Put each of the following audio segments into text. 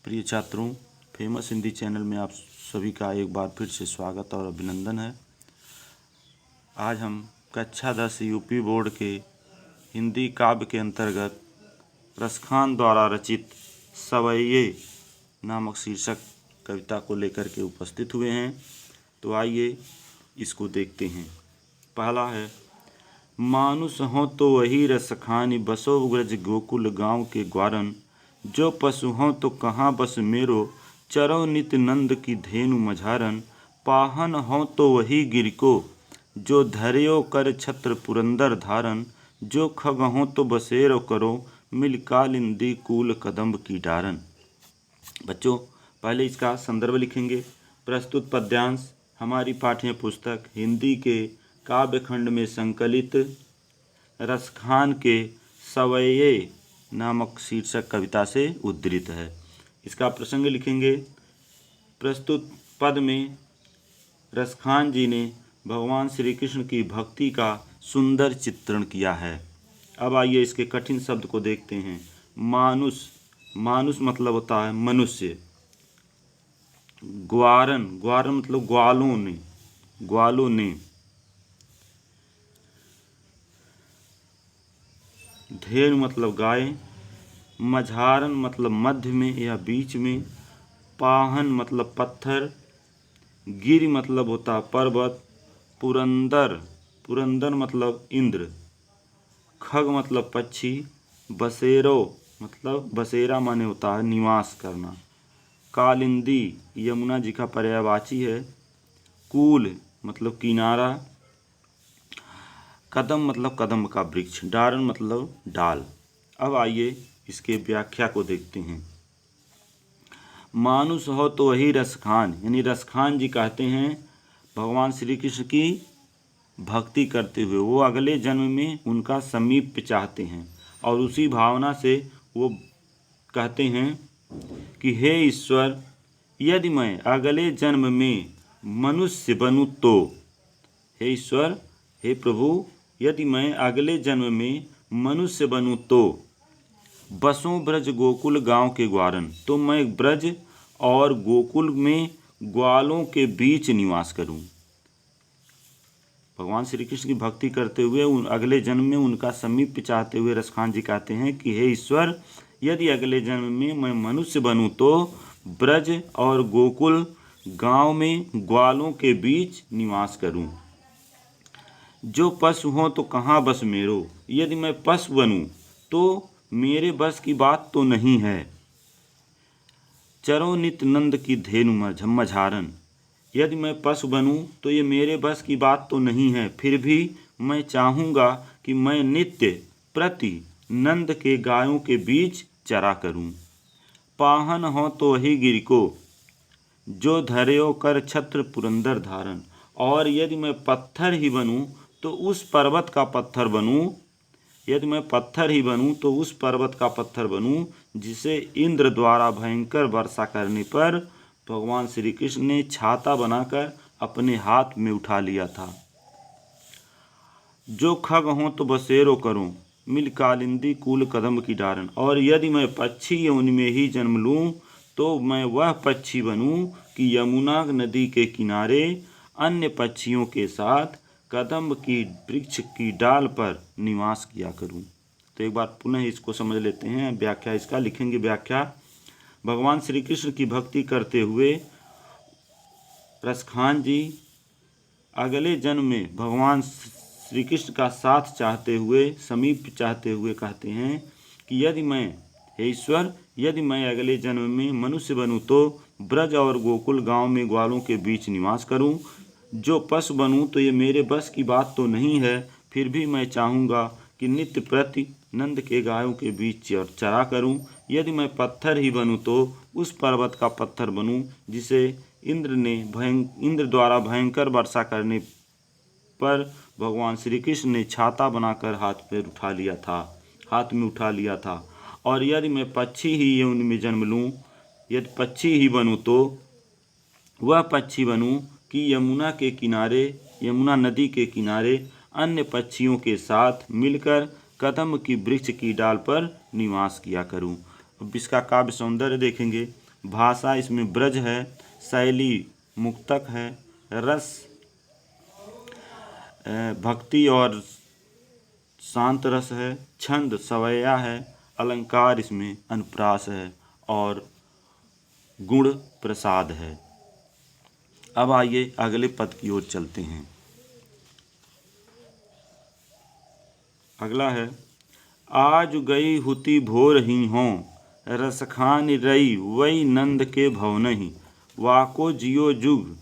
प्रिय छात्रों, famous Hindi channel में आप सभी का एक बार फिर से स्वागत और अभिनंदन है। आज हम कक्षा 10 यूपी बोर्ड के हिंदी काव्य के अंतर्गत रसखान द्वारा रचित सवैये नामक शीर्षक कविता को लेकर के उपस्थित हुए हैं। तो आइए इसको देखते हैं। पहला है, मानुष हों तो वही रसखानी, बसो ब्रज गोकुल गाँव के ग्वारन। जो पशु हों तो कहाँ बस मेरो, चरो नित नंद की धेनु मझारन। पाहन हों तो वही गिरिको, जो धर्यो कर छत्र पुरंदर धारन। जो खग हों तो बसेरो करो, मिल कालिंदी कूल कदम्ब की डारन। बच्चों, पहले इसका संदर्भ लिखेंगे। प्रस्तुत पद्यांश हमारी पाठ्य पुस्तक हिंदी के काव्य खंड में संकलित रसखान के सवैये नामक शीर्षक कविता से उद्धृत है। इसका प्रसंग लिखेंगे। प्रस्तुत पद में रसखान जी ने भगवान श्री कृष्ण की भक्ति का सुंदर चित्रण किया है। अब आइए इसके कठिन शब्द को देखते हैं। मानुष, मानुष मतलब होता है मनुष्य। ग्वारन, ग्वारन मतलब ग्वालों ने, ग्वालों ने। धेनु मतलब गाय। मझारन मतलब मध्य में या बीच में। पाहन मतलब पत्थर। गिरि मतलब होता पर्वत। पुरंदर, पुरंदर मतलब इंद्र। खग मतलब पक्षी। बसेरो मतलब बसेरा माने होता है निवास करना। कालिंदी यमुना जी का पर्यायवाची है। कूल मतलब किनारा। कदम मतलब कदम का वृक्ष। डारन मतलब डाल। अब आइए इसके व्याख्या को देखते हैं। मानुष हो तो वही रसखान, यानी रसखान जी कहते हैं भगवान श्री कृष्ण की भक्ति करते हुए वो अगले जन्म में उनका समीप चाहते हैं, और उसी भावना से वो कहते हैं कि हे ईश्वर, यदि मैं अगले जन्म में मनुष्य बनूं तो, हे ईश्वर, हे प्रभु, यदि मैं अगले जन्म में मनुष्य बनूं तो बसों ब्रज गोकुल गांव के ग्वारन, तो मैं ब्रज और गोकुल में ग्वालों के बीच निवास करूं। भगवान श्री कृष्ण की भक्ति करते हुए अगले जन्म में उनका समीप चाहते हुए रसखान जी कहते हैं कि हे ईश्वर, यदि अगले जन्म में मैं मनुष्य बनूं तो ब्रज और गोकुल गांव में ग्वालों के बीच निवास करूं। जो पशु हों तो कहाँ बस मेरो, यदि मैं पशु बनूं तो मेरे बस की बात तो नहीं है। चरो नित नंद की धेनु मझारन, यदि मैं पशु बनूं तो ये मेरे बस की बात तो नहीं है, फिर भी मैं चाहूँगा कि मैं नित्य प्रति नंद के गायों के बीच चरा करूं। पाहन हो तो वही गिरि को, जो धर्यो कर छत्र पुरंदर धारन, और यदि मैं पत्थर ही बनूं तो उस पर्वत का पत्थर बनूं, यदि मैं पत्थर ही बनूं तो उस पर्वत का पत्थर बनूं जिसे इंद्र द्वारा भयंकर वर्षा करने पर भगवान श्री कृष्ण ने छाता बनाकर अपने हाथ में उठा लिया था। जो खग हों तो बसेरो करूं, मिल कालिंदी कूल कदम्ब की डारन, और यदि मैं पक्षी योनि में ही जन्म लूं तो मैं वह पक्षी बनूं कि यमुना नदी के किनारे अन्य पक्षियों के साथ कदम्ब की वृक्ष की डाल पर निवास किया करूं। तो एक बार पुनः इसको समझ लेते हैं। व्याख्या इसका लिखेंगे। व्याख्या, भगवान श्री कृष्ण की भक्ति करते हुए रसखान जी अगले जन्म में भगवान श्री कृष्ण का साथ चाहते हुए, समीप चाहते हुए कहते हैं कि यदि मैं, हे ईश्वर, यदि मैं अगले जन्म में मनुष्य बनूं तो ब्रज और गोकुल गांव में ग्वालों के बीच निवास करूं। जो पशु बनूं तो ये मेरे बस की बात तो नहीं है, फिर भी मैं चाहूँगा कि नित्य प्रति नंद के गायों के बीच चरा करूं। यदि मैं पत्थर ही बनूं तो उस पर्वत का पत्थर बनूं जिसे इंद्र द्वारा भयंकर वर्षा करने पर भगवान श्री कृष्ण ने छाता बनाकर हाथ में उठा लिया था। और यदि मैं पक्षी ही योनि में जन्म लूं, यदि पक्षी ही बनूं तो वह पक्षी बनूं कि यमुना नदी के किनारे अन्य पक्षियों के साथ मिलकर कदम्ब की वृक्ष की डाल पर निवास किया करूं। अब इसका काव्य सौंदर्य देखेंगे। भाषा इसमें ब्रज है, शैली मुक्तक है, रस भक्ति और शांत रस है, छंद सवैया है, अलंकार इसमें अनुप्रास है और गुण प्रसाद है। अब आइए अगले पद की ओर चलते हैं। अगला है, आज गई हुती भोर ही हों, रसखान रई वही नंद के भवनहि, वाको जियो जुग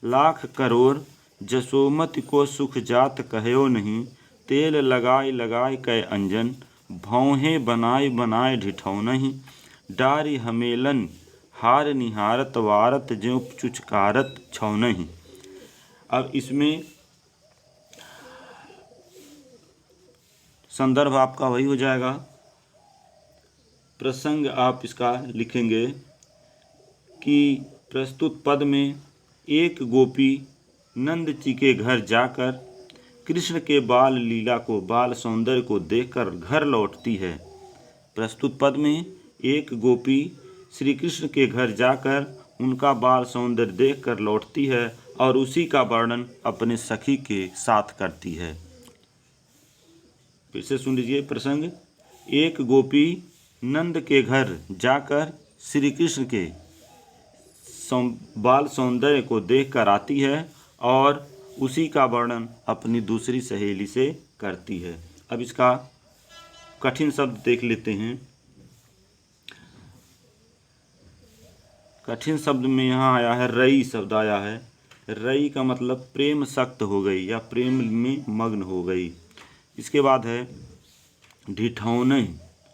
लाख करोड़, जसोमति को सुख जात कहयो नहीं, तेल लगाए लगाए कै अंजन, भौहें बनाए बनाए ढिठौनहि, डारी हमेलन हार निहारत वारत ज्यों चुचकारत छौनहि। अब इसमें संदर्भ आपका वही हो जाएगा। प्रसंग आप इसका लिखेंगे कि प्रस्तुत पद में एक गोपी नंद जी के घर जाकर कृष्ण के बाल लीला को, बाल सौंदर्य को देखकर घर लौटती है। प्रस्तुत पद में एक गोपी श्री कृष्ण के घर जाकर उनका बाल सौंदर्य देखकर लौटती है और उसी का वर्णन अपने सखी के साथ करती है। फिर से सुन लीजिए प्रसंग। एक गोपी नंद के घर जाकर श्री कृष्ण के बाल सौंदर्य को देखकर आती है और उसी का वर्णन अपनी दूसरी सहेली से करती है। अब इसका कठिन शब्द देख लेते हैं। कठिन शब्द में यहाँ आया है रई शब्द आया है। रई का मतलब प्रेम सक्त हो गई या प्रेम में मग्न हो गई। इसके बाद है ढिठौना।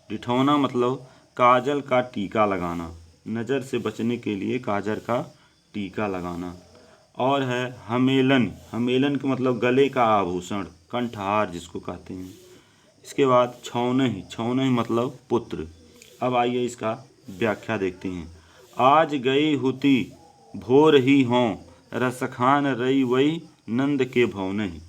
ढिठौना मतलब काजल का टीका लगाना, नज़र से बचने के लिए काजल का टीका लगाना। और है हमेलन। हमेलन का मतलब गले का आभूषण, कंठहार जिसको कहते हैं। इसके बाद छौनहि। छौनहि मतलब पुत्र। अब आइए इसका व्याख्या देखते हैं। आज गई हुती भोर ही हों, रसखान रई वही नंद के भवनहि।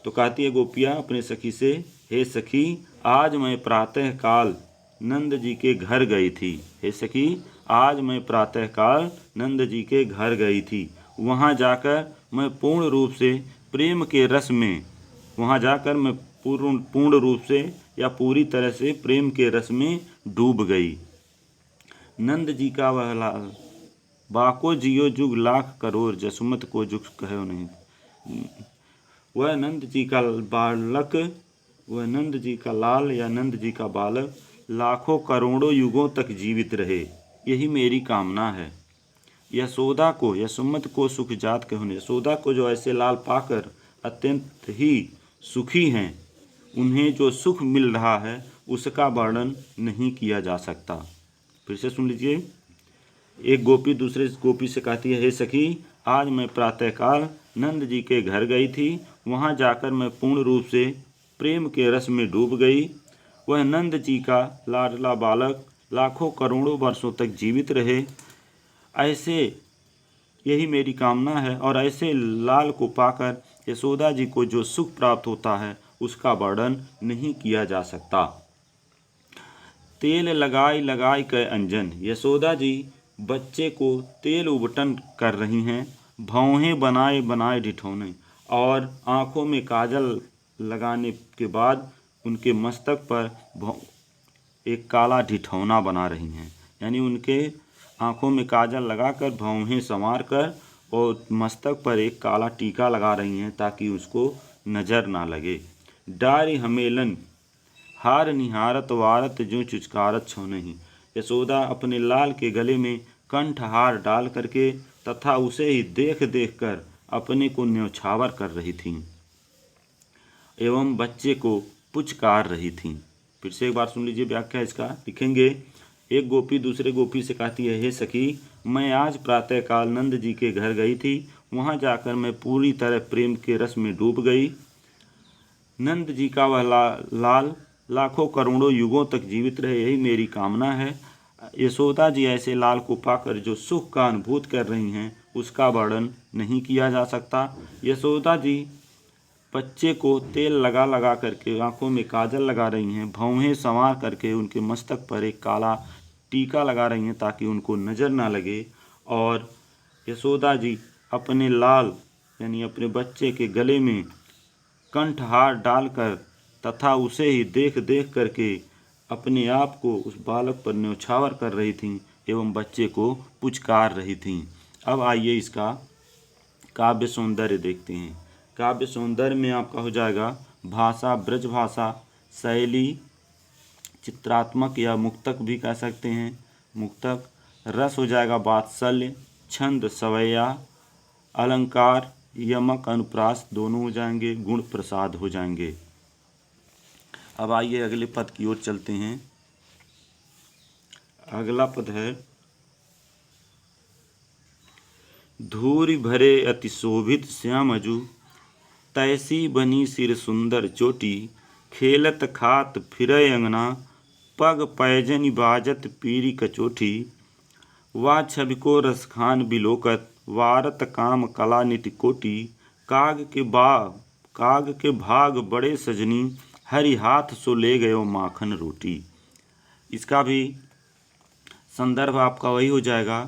तो कहती है गोपियाँ अपने सखी से, हे सखी आज मैं प्रातः काल नंद जी के घर गई थी। हे सखी आज मैं प्रातः काल नंद जी के घर गई थी। वहाँ जाकर मैं पूर्ण रूप से प्रेम के रस में, पूर्ण रूप से या पूरी तरह से प्रेम के रस में डूब गई। नंद जी का वह लाल, बाको जियो जुग लाख करोड़, जसुमत को जुग कहो नहीं। वह नंद जी का बालक, वह नंद जी का लाल या नंद जी का बालक लाखों करोड़ों युगों तक जीवित रहे, यही मेरी कामना है। यशोदा को, यशोमत को सुख जात कहो। यशोदा को जो ऐसे लाल पाकर अत्यंत ही सुखी हैं, उन्हें जो सुख मिल रहा है उसका वर्णन नहीं किया जा सकता। फिर से सुन लीजिए। एक गोपी दूसरे गोपी से कहती है, हे सखी आज मैं प्रातःकाल नंद जी के घर गई थी। वहाँ जाकर मैं पूर्ण रूप से प्रेम के रस में डूब गई। वह नंद जी का लाडला बालक लाखों करोड़ों वर्षों तक जीवित रहे, ऐसे यही मेरी कामना है। और ऐसे लाल को पाकर यशोदा जी को जो सुख प्राप्त होता है उसका वर्णन नहीं किया जा सकता। तेल लगाई लगाई कै अंजन। यशोदा जी बच्चे को तेल उबटन कर रही हैं, भौहें बनाए बनाए ढिठौने, और आँखों में काजल लगाने के बाद उनके मस्तक पर एक काला ढिठौना बना रही हैं। यानी उनके आँखों में काजल लगाकर, भौहें संवार कर और मस्तक पर एक काला टीका लगा रही हैं ताकि उसको नज़र ना लगे। डारी हमेलन हार निहारत वारत जो चुचकारत छौनहि। यशोदा अपने लाल के गले में कंठहार डाल करके तथा उसे ही देख देख कर अपने को न्यौछावर कर रही थीं एवं बच्चे को पुचकार रही थीं। फिर से एक बार सुन लीजिए व्याख्या इसका लिखेंगे। एक गोपी दूसरे गोपी से कहती है, हे सखी मैं आज प्रातःकाल नंद जी के घर गई थी। वहाँ जाकर मैं पूरी तरह प्रेम के रस में डूब गई। नंद जी का वह लाल लाखों करोड़ों युगों तक जीवित रहे, यही मेरी कामना है। यशोदा जी ऐसे लाल को पाकर जो सुख का अनुभूत कर रही हैं उसका वर्णन नहीं किया जा सकता। यशोदा जी बच्चे को तेल लगा करके आंखों में काजल लगा रही हैं, भौहें संवार करके उनके मस्तक पर एक काला टीका लगा रही हैं ताकि उनको नज़र ना लगे। और यशोदा जी अपने लाल यानी अपने बच्चे के गले में कंठहार डालकर तथा उसे ही देख देख करके अपने आप को उस बालक पर न्यौछावर कर रही थीं एवं बच्चे को पुचकार रही थीं। अब आइए इसका काव्य सौंदर्य देखते हैं। काव्य सौंदर्य में आपका हो जाएगा भाषा, ब्रज भाषा, शैली, चित्रात्मक या मुक्तक भी कह सकते हैं, मुक्तक। रस हो जाएगा वात्सल्य, छंद सवैया, अलंकार, यमक, अनुप्रास दोनों हो जाएंगे, गुण प्रसाद हो जाएंगे। अब आइए अगले पद की ओर चलते हैं। अगला पद है धूरि भरे अति शोभित श्याम अजू, तैसी बनी सिर सुंदर चोटी, खेलत खात फिरय अंगना, पग पैजनि बाजत पीरी कचोटी, वा छबिको रसखान बिलोकत, वारत काम कला निति कोटि, काग के भाग बड़े सजनी, हरि हाथ सो ले गयो माखन रोटी। इसका भी संदर्भ आपका वही हो जाएगा।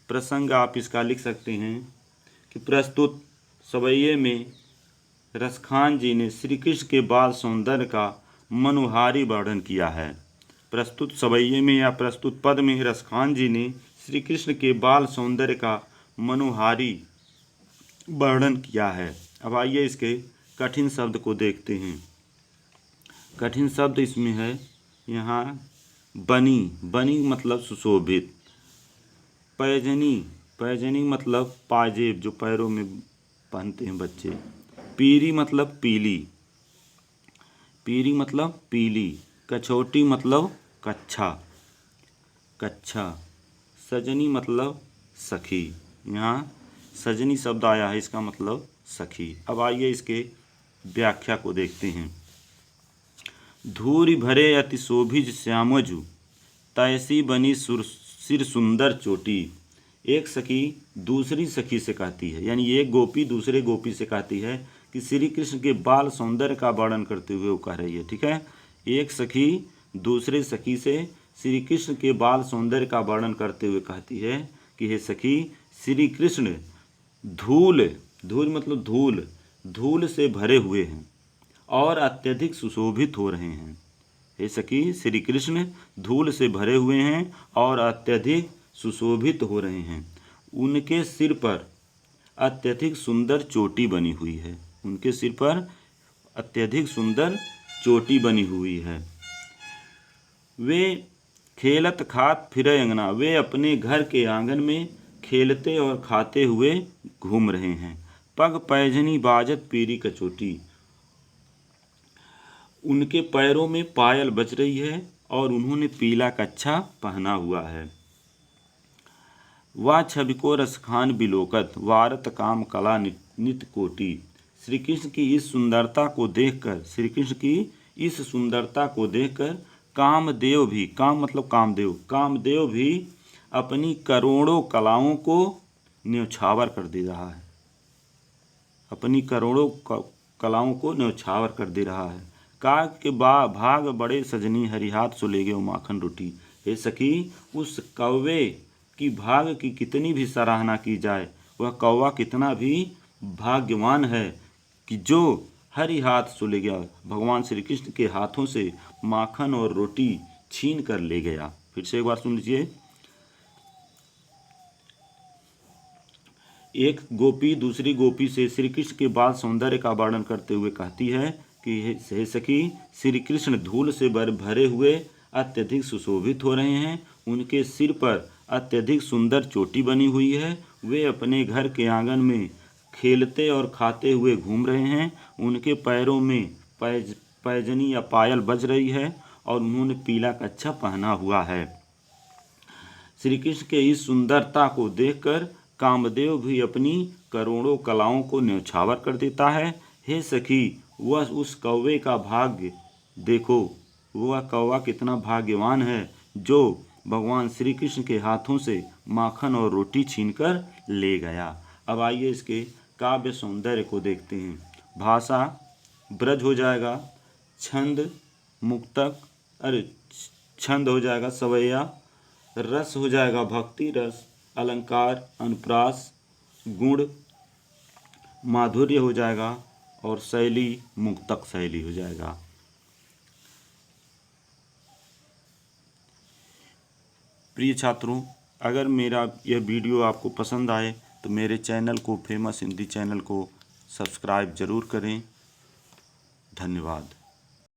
प्रसंग आप इसका लिख सकते हैं कि प्रस्तुत सवैये में रसखान जी ने श्री कृष्ण के बाल सौंदर्य का मनोहारी वर्णन किया है। प्रस्तुत सवैये में या प्रस्तुत पद में रसखान जी ने श्री कृष्ण के बाल सौंदर्य का मनोहारी वर्णन किया है। अब आइए इसके कठिन शब्द को देखते हैं। कठिन शब्द इसमें है यहाँ बनी, बनी मतलब सुशोभित, पैजनी, पैजनी मतलब पाजेब जो पैरों में पहनते हैं बच्चे, पीरी मतलब पीली, पीरी मतलब पीली, कछोटी मतलब कच्छा, कच्छा, सजनी मतलब सखी। यहाँ सजनी शब्द आया है, इसका मतलब सखी। अब आइए इसके व्याख्या को देखते हैं। धूरि भरे अति शोभिज श्यामजु, तैसी बनी सिर सुंदर चोटी। एक सखी दूसरी सखी से कहती है, यानी एक गोपी दूसरे गोपी से कहती है कि श्री कृष्ण के बाल सौंदर्य का वर्णन करते हुए वो कह रही है, ठीक है। एक सखी दूसरे सखी से श्री कृष्ण के बाल सौंदर्य का वर्णन करते हुए कहती है कि हे सखी, श्री कृष्ण धूल, धूल मतलब धूल, धूल से भरे हुए हैं और अत्यधिक सुशोभित हो रहे हैं। हे सखी, श्री कृष्ण धूल से भरे हुए हैं और अत्यधिक सुशोभित हो रहे हैं। उनके सिर पर अत्यधिक सुंदर चोटी बनी हुई है, उनके सिर पर अत्यधिक सुंदर चोटी बनी हुई है। वे खेलत खात फिरे अंगना, वे अपने घर के आंगन में खेलते और खाते हुए घूम रहे हैं। पग पैजनी बाजत पीरी कचोटी, उनके पैरों में पायल बज रही है और उन्होंने पीला कच्छा पहना हुआ है। वा छबिको रसखान बिलोकत, वारत काम कला नित कोटि। श्री कृष्ण की इस सुंदरता को देखकर, श्री कृष्ण की इस सुंदरता को देखकर कामदेव भी, काम मतलब कामदेव, कामदेव भी अपनी करोड़ों कलाओं को न्यौछावर कर दे रहा है, अपनी करोड़ों कलाओं को न्यौछावर कर दे रहा है। काग के भाग बड़े सजनी, हरि हाथ सो ले गयो माखन रोटी। हे सखी, उस कौवे की भाग की कितनी भी सराहना की जाए, वह कौवा कितना भी भाग्यवान है कि जो हरि हाथ सो ले गया, भगवान श्री कृष्ण के हाथों से माखन और रोटी छीन कर ले गया। फिर से एक बार सुन लीजिए। एक गोपी दूसरी गोपी से श्री कृष्ण के बाल सौंदर्य का वर्णन करते हुए कहती है कि हे सखी, श्री कृष्ण धूल से भरे हुए अत्यधिक सुशोभित हो रहे हैं, उनके सिर पर अत्यधिक सुंदर चोटी बनी हुई है, वे अपने घर के आंगन में खेलते और खाते हुए घूम रहे हैं, उनके पैरों में पैजनी या पायल बज रही है और उन्होंने पीला कच्छा पहना हुआ है। श्री कृष्ण के इस सुंदरता को देखकर कामदेव भी अपनी करोड़ों कलाओं को न्यौछावर कर देता है। हे सखी, वह उस कौवे का भाग्य देखो, वह कौवा कितना भाग्यवान है जो भगवान श्री कृष्ण के हाथों से माखन और रोटी छीनकर ले गया। अब आइए इसके काव्य सौंदर्य को देखते हैं। भाषा ब्रज हो जाएगा, छंद मुक्तक, छंद हो जाएगा सवैया, रस हो जाएगा भक्ति रस, अलंकार अनुप्रास, गुण माधुर्य हो जाएगा और शैली मुक्तक शैली हो जाएगा। प्रिय छात्रों, अगर मेरा यह वीडियो आपको पसंद आए तो मेरे चैनल को, फेमस हिंदी चैनल को सब्सक्राइब ज़रूर करें। धन्यवाद।